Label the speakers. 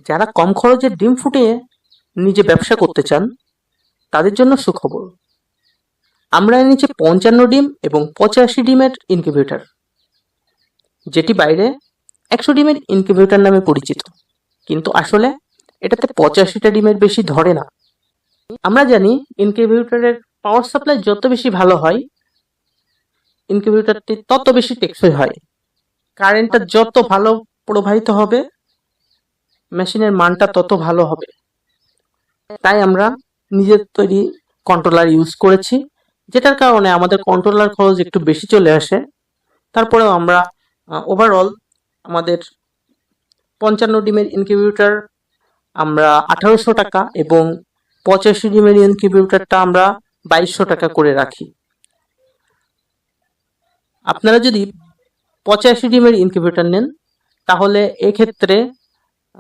Speaker 1: যারা কম খরচে ডিম ফুটিয়ে নিজে ব্যবসা করতে চান তাদের জন্য সুখবর। আমরা এনেছি 55 ডিম এবং 85 ডিমের ইনকিউবেটর, যেটি বাইরে 100 ডিমের ইনকিউবেটর নামে পরিচিত, কিন্তু আসলে এটাতে 85টা ডিমের বেশি ধরে না। আমরা জানি ইনকিউবেটরের পাওয়ার সাপ্লাই যত বেশি ভালো হয়, ইনকিউবেটরটি তত বেশি টেকসই হয়। কারেন্টটা যত ভালো প্রবাহিত হবে, মেশিনের মানটা তত ভালো হবে। তাই আমরা নিজের তৈরি কন্ট্রোলার ইউজ করেছি, যেটার কারণে আমাদের কন্ট্রোলার খরচ একটু বেশি চলে আসে। তারপরেও আমরা ওভারঅল আমাদের 55 ডিমের ইনকিউবেটর আমরা 1800 টাকা এবং 85 ডিমের ইনকিউবেটরটা আমরা 2200 টাকা করে রাখি। আপনারা যদি 85 ডিমের ইনকিউবেটর নেন তাহলে এক্ষেত্রে